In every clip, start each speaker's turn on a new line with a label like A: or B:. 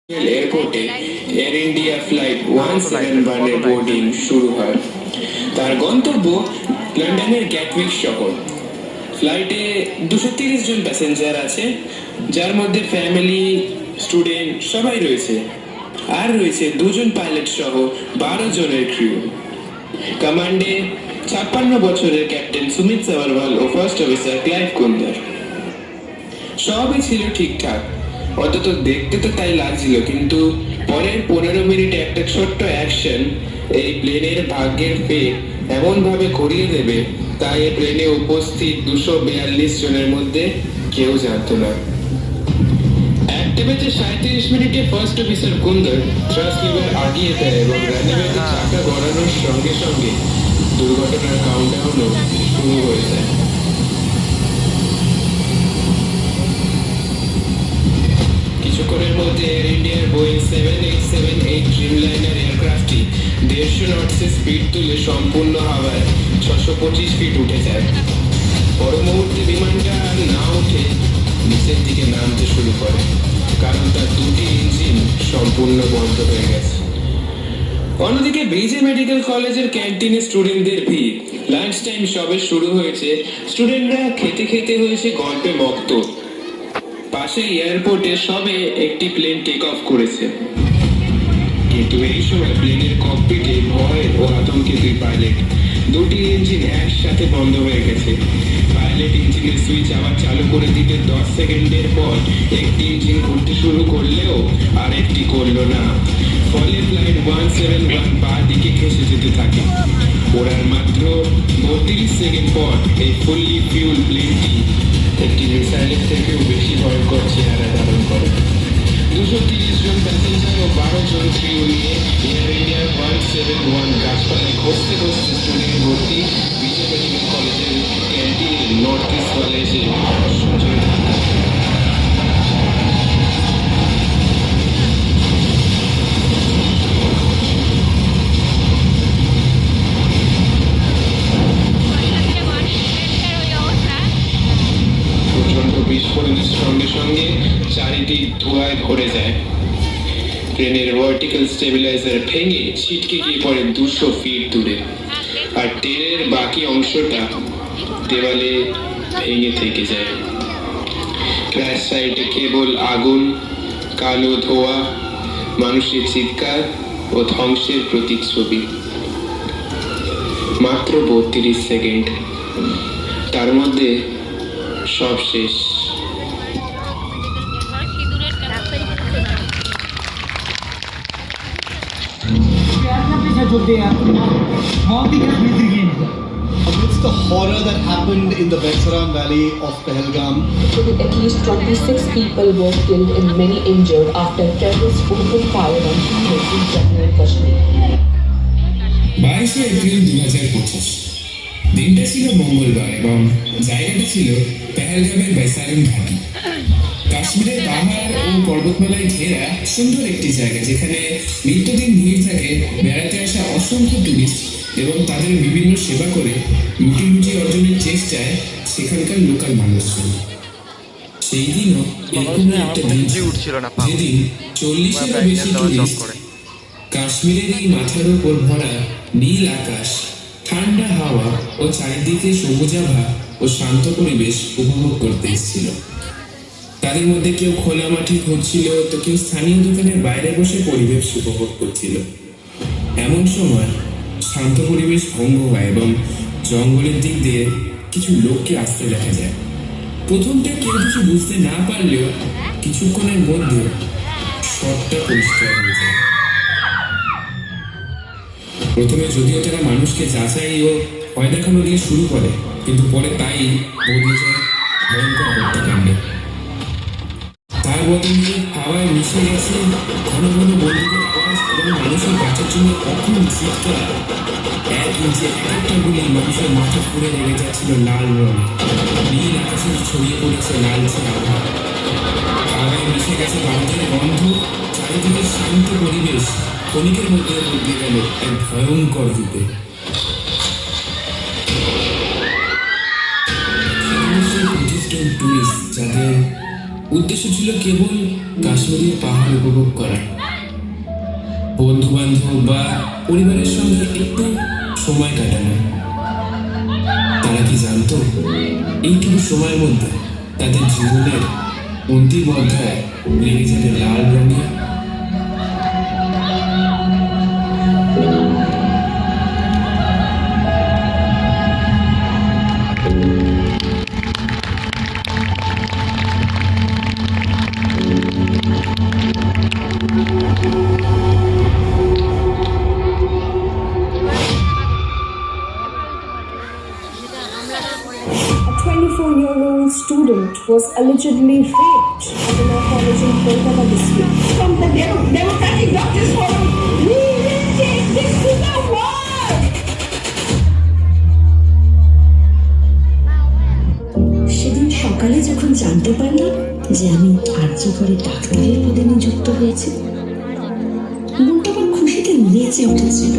A: এয়ারপোর্টে air India flight 171 এর boarding শুরু হয়। তার গন্তব্য লন্ডনের গ্যাটউইক শহর। ফ্লাইটে 230 জন প্যাসেঞ্জার আছে, যার মধ্যে ফ্যামিলি, স্টুডেন্ট সবাই রয়েছে। আর রয়েছে 2 জন পাইলট সহ 12 জনের ক্রিউ। কমান্ডে 56 বছরের ক্যাপ্টেন সুমিত সাভারওয়াল ও ফার্স্ট অফিসার ক্লাইভ কুন্দর। সবই ছিল ঠিকঠাক, অন্তত দেখতে তো তাই লাগছিল, কিন্তু পরের 15 মিনিটে একটা ছোট্ট অ্যাকশন এই প্লেনের ভাগ্যের ফের এমন ভাবে ঘুরিয়ে দেবে, তাই এই প্লেনে উপস্থিত 242 জনের মধ্যে কেউ জানতো না। একটা বেজে 37 মিনিটে ফার্স্ট অফিসার কুন্দর থ্রাস্ট লিভার আগিয়ে দেয় এবং রানওয়েতে চাকা গড়ানোর সঙ্গে সঙ্গে দুর্ঘটনার কাউন্টডাউনও শুরু হয়ে যায়। কিছুক্ষণের মধ্যে এয়ার ইন্ডিয়ার বোয়িং 7878 ড্রিমলাইনার এয়ারক্রাফটটি 150 নটসে স্পিড তুলে সম্পূর্ণ হাওয়ায় 625 ফিট উঠে যায়। পর মুহূর্তে বিমানটা আর না উঠে নিচের দিকে নামতে শুরু করে, কারণ তার দুটি ইঞ্জিন সম্পূর্ণ বন্ধ হয়ে গেছে। অন্যদিকে বিজে মেডিকেল কলেজের ক্যান্টিনে স্টুডেন্টদের ভিড়। লাঞ্চ টাইম সবে শুরু হয়েছে, স্টুডেন্টরা খেতে খেতে হয়েছে গল্পে মগ্ন। পাশে এয়ারপোর্টে সবে একটি প্লেন টেক অফ করেছে, কিন্তু এই সময় প্লেনের ককপিটে ভয় ও আতঙ্কে 2 পাইলট। দুটি ইঞ্জিন একসাথে বন্ধ হয়ে গেছে। পাইলট ইঞ্জিনের সুইচ আবার চালু করে দিতে 10 সেকেন্ডের পর একটি ইঞ্জিন ঘুরতে শুরু করলেও আরেকটি করলো না। ফলে ফ্লাইট 171 পা দিকে খসে যেতে থাকে। ওড়ার মাত্র 32 সেকেন্ড পর এই ফুললি ফিউল প্লেনটি একটি মিসাইলের থেকেও বেশি ভয়ঙ্কর চেহারা ধারণ করে। 230 জন প্যাসেঞ্জার ও 12 জন ক্রিউ নিয়ে এয়ার ইন্ডিয়ার 171 গাছপালায় ঘষতে ঘষতে স্টুডেন্ট ভর্তি বিজে মেডিকেল কলেজের ক্যান্টিনে নর্থ ইস্ট কলেজে সঞ্চয় ঢাকা। বিস্ফোরণের সঙ্গে সঙ্গে চারিদিক ধোঁয়ায় ভরে যায়। ট্রেনের ভার্টিক্যাল স্টেবিলাইজার ভেঙে ছিটকে গিয়ে পড়ে 200 ফিট দূরে, আর ট্রেনের বাকি অংশটা দেওয়ালে ভেঙে থেকে যায়। ক্র্যাশ সাইটে কেবল আগুন, কালো ধোঁয়া, মানুষের চিৎকার ও ধ্বংসের প্রতিচ্ছবি। মাত্র 32 সেকেন্ড, তার মধ্যে সব শেষ।
B: Amidst the horror that happened in the Baisaram Valley of Pahalgam,
C: at least 26 people were killed and many injured after terrorists opened fire on people in Jammu and Kashmir.
A: 22 April 2025 দিনটা ছিল মঙ্গলবার এবং জায়গাটা ছিল পেহেলগামের বাইসারাম ঘাটি। কাশ্মীরের পাহাড় ও পর্বতমালায় ঘেরা সুন্দর একটি জায়গা, যেখানে নিত্যদিন ভিড় থাকে বেড়াতে আসা অসংখ্য টুরিস্ট এবং তাদের বিভিন্ন সেবা করে রুটি রুটি অর্জনের চেষ্টায় সেখানকার লোকাল মানুষজন। সেই দিনও এরকম একটা দিন যেদিন 40-এরও বেশি টুরিস্ট কাশ্মীরের এই মাথার উপর ভরা নীল আকাশ, ঠান্ডা হাওয়া ও চারিদিকে সবুজাভা ও শান্ত পরিবেশ উপভোগ করতে এসেছিল। তাদের মধ্যে কেউ খোলা মাঠে ঘুরছিল, তো কেউ স্থানীয় দোকানের বাইরে বসে পরিবেশ উপভোগ করছিল। এমন সময় শান্ত পরিবেশ ভঙ্গ হয় এবং জঙ্গলের দিক দিয়ে কিছু লোককে আসতে দেখা যায়। প্রথমটা কেউ কিছু বুঝতে না পারলেও কিছুক্ষণের মধ্যে সবটা পরিষ্কার হয়ে যায়। প্রথমে যদিও তারা মানুষকে যাচাই ও ভয় দেখানো দিয়ে শুরু করে, কিন্তু পরে তাই বদলে যায় ভয়ঙ্কর হত্যাকাণ্ডে। তার বদলে হাওয়ায় মিশে গেছে ঘন ঘন বন্দুকের আওয়াজ এবং মানুষের বাঁচার জন্য কখন চিৎকার। 1 ইঞ্চে একটা গুলি মানুষের মাথা ফুড়ে লেগে যাচ্ছিল লাল রঙে। নীল আকাশে ছড়িয়ে পড়েছে লালচে আভা। হাওয়ায় মিশে গেছে ভারতের গন্ধ। চারিদিকে শান্ত পরিবেশ ক্ষণিকের মধ্যে বদলে গেল এক ভয়ঙ্কর রূপে। টুরিস্ট যাদের উদ্দেশ্য ছিল ছিল কেবল কাশ্মীরের পাহাড় উপভোগ করা, বন্ধু বান্ধব বা পরিবারের সঙ্গে একটু সময় কাটানো। তারা কি জানতো এইটুকু সময়ের মধ্যে তাদের জীবনের অন্তিম অধ্যায় লেগে যাবে লাল রঙে?
D: A 24-year-old student was allegedly raped at a law college in Kolkata this week. From the Democratic Doctors Forum, we will take this to the world!
E: সেদিন সকালে যখন জানতে পারলাম যে আমি আর্জি করে ডাক্তারের পদে নিযুক্ত হয়েছি, মনটা আমার খুশিতে নেচে উঠেছিল।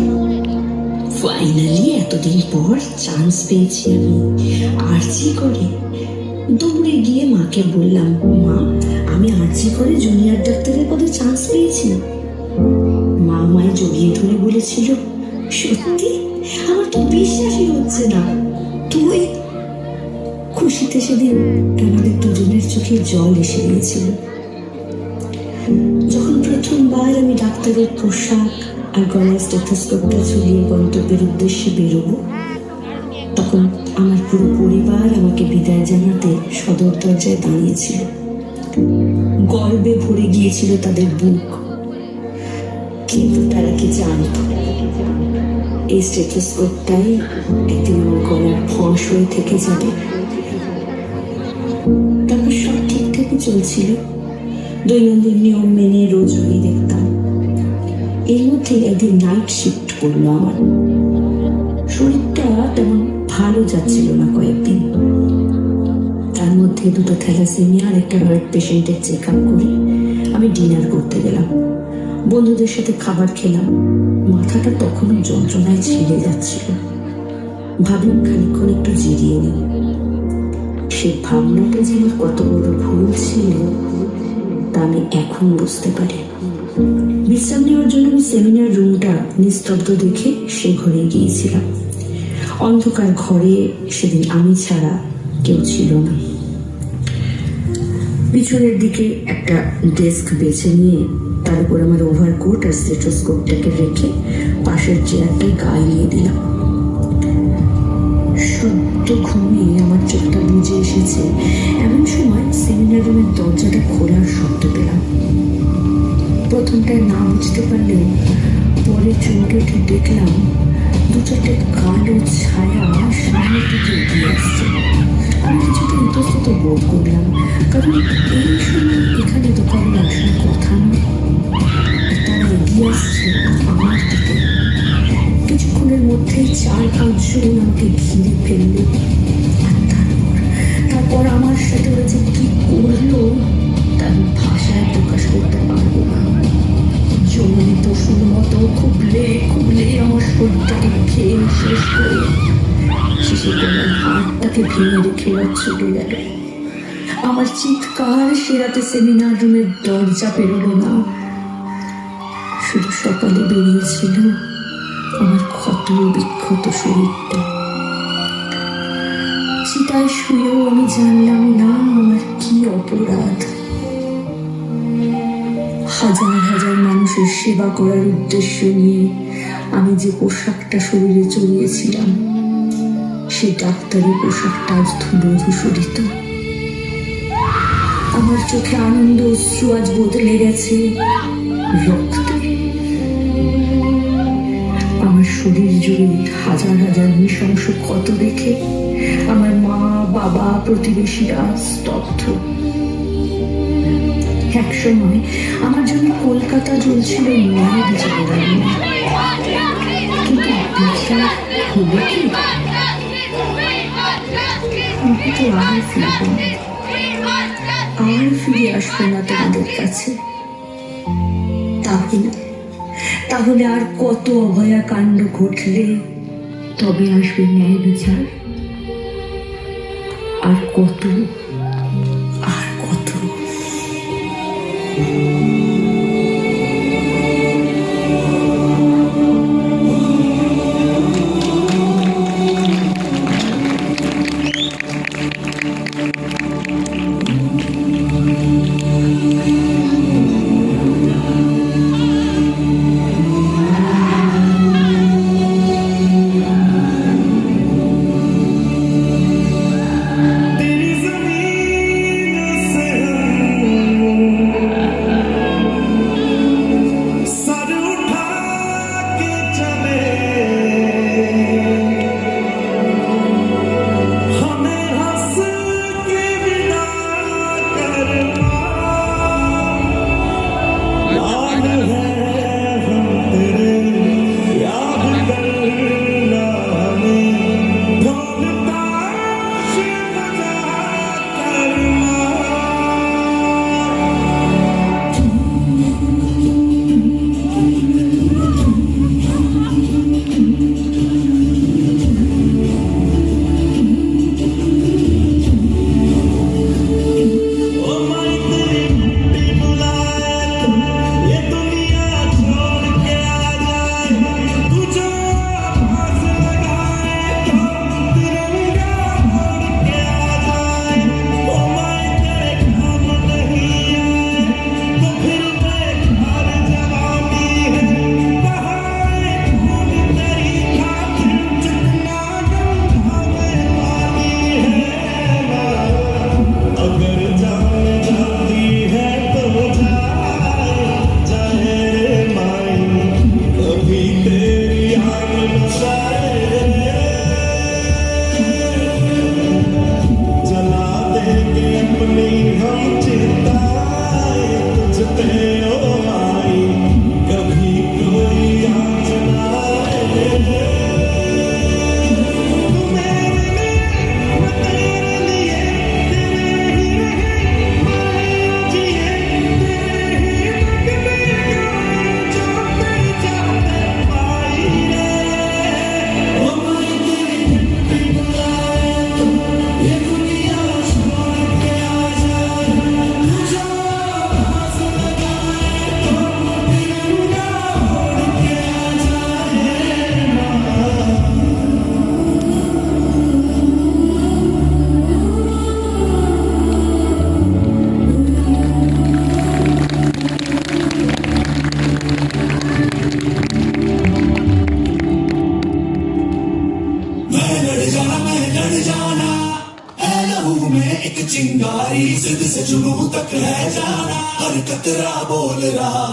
E: ফাইনালি এতদিন পর চান্স পেয়েছি আমি আর্জি করে। দৌড়ে গিয়ে মাকে বললাম, মা, আমি আর্জি করে জুনিয়র ডাক্তারের পদে চান্স পেয়েছি। মা আমায় জড়িয়ে ধরে বলেছিল, সত্যি? আমার তো বিশ্বাসই হচ্ছে না। তুই? খুশিতে সেদিন আমাদের দুজনের চোখে জল এসে গিয়েছিল। যখন প্রথমবার আমি ডাক্তারের পোশাক আর গলায় স্টেথোস্কোপটা ঝুলিয়ে গন্তব্যের উদ্দেশ্যে বেরোবো, তখন আমার পুরো পরিবার আমাকে বিদায় জানাতে সদর দরজায় দাঁড়িয়েছিল। গর্বে ভরে গিয়েছিল তাদের বুক। কিন্তু তারা কি জানতো এই স্টেথোস্কোপটাই একদিন আমার গলার ফস হয়ে থেকে যাবে। তারপর সব ঠিকঠাকই চলছিল। দৈনন্দিন নিয়ম মেনে রোজ রোগী দেখতাম। এর মধ্যে একদিন নাইট শিফট পড়লো আমার। শরীরটা তেমন ভালো যাচ্ছিল না কয়েকদিন। তার মধ্যে দুটো থ্যালাসেমিয়া আর একটা হার্ট পেশেন্টের চেক আপ করে আমি ডিনার করতে গেলাম। বন্ধুদের সাথে খাবার খেলাম। মাথাটা তখনও যন্ত্রণায় ছিঁড়ে যাচ্ছিল। ভাবলাম খানিকক্ষণ একটু জিরিয়ে নিই। সেই ভাবনাটা যে আমার কত বড় ভুল ছিল তা আমি এখন বুঝতে পারি। বিশ্রাম নেওয়ার জন্য আমি সেমিনার রুমটা নিস্তব্ধ দেখে সে ঘরে গিয়েছিলাম। অন্ধকার ঘরে সেদিন আমি ছাড়া কেউ ছিল না। পিছনের দিকে একটা ডেস্ক বেছে নিয়ে তার উপর আমার ওভারকোট আর স্টেথোস্কোপটাকে রেখে পাশের চেয়ারটায় গায়ে নিয়ে দিলাম। সদ্য ঘুমিয়ে আমার চোখটা বুঝে এসেছে এমন সময় সেমিনার রুমের দরজাটা খোলার শব্দ পেলাম। প্রথমটায় না বুঝতে পারলেও পরে চমকে উঠে দেখলাম দু চারটে কালো ছায়া সামনের দিকে এগিয়ে আসছে। আমি কিছুটা ইতস্তত বোধ করলাম, কারণ এই সময় এখানে তো কারোর আসার কথা নয়। তারা এগিয়ে আসছে আমার দিকে। কিছুক্ষণের মধ্যেই 4-5 জন আমাকে ঘিরে ফেললো। আর তারপর আমার সাথে ওরা যে কি করলো তার ভাষায় প্রকাশ করতে পারবো না। জঙ্গলি পশুর মতো খুবলে খুবলে আমার শরীরটাকে খেয়ে শেষ করে শেষে গলার হাতটাকে ভেঙে রেখে ছুটে গেল। আমার চিৎকার সে রাতে সেমিনার রুমের দরজা পেরোলো না। শুধু সকালে বেরিয়েছিল আমার ক্ষত বিক্ষত শরীরটা। চিতায় শুয়েও আমি জানলাম না আমার কি অপরাধ। হাজার হাজার মানুষের সেবা করার উদ্দেশ্য নিয়ে আমি যে পোশাকটা শরীরে চড়িয়েছিলাম, সেই ডাক্তারি পোশাকটা আজ ধুলো ধূসরিত। আমার চোখে আনন্দ অশ্রু আজ বদলে গেছে রক্তে। আমার শরীর জুড়ে হাজার হাজার নৃশংস ক্ষত রেখে আমার মা, বাবা, প্রতিবেশীরা স্তব্ধ। একসময় আমার জন্য কলকাতা জ্বলছিল ন্যায় বিচারের আগুনে। কিন্তু বিচার হলো কি? আমি তো আর ফিরব না, আর ফিরে আসবো না তোমাদের কাছে। তাহলে আর কত অভয়া কাণ্ড ঘটলে তবে আসবে ন্যায় বিচার? আর কত
F: तेरी ज़मीन से सर उठा के चले, हमें हंस के विदा करना। लाल है हम तेरे, याद करना हमें, ढोल ताश बजा करना। ओ माई तेरी मिट्टी बुलाए, ये दुनिया छोड़ के आ जाए, तू जो आवाज़ लगाए तो तिरंगा उड़ के आ जाए। ओ माई तेरे काम नहीं आए तो फिर बेकार जवानी है, बहाए खून तेरी खातिर चिकना गंगा में पानी है। अगर जान जाती है तो जाए जाए रे माई, कभी तेरी आग न सहे, जला देंगे अपनी हम चिताएं तुझ पे ओ माई, कभी कोई आँच न आए। तू मेरे लिए, मैं तेरे लिए, तेरे ही रहे मरे जिए, तेरे ही रंग में गाए जो तेरी चाहते पाई रे। ओ माई तेरी मिट्टी बुलाए, ये दुनिया छोड़ के आ जाए, तू जो आवाज़ लगाए तो तिरंगा उड़ के आ जाए माँ। मैं लड़ जाना है लहू में एक चिंगारी, जिद से जुनून तक है जाना, हर कतरा बोल रहा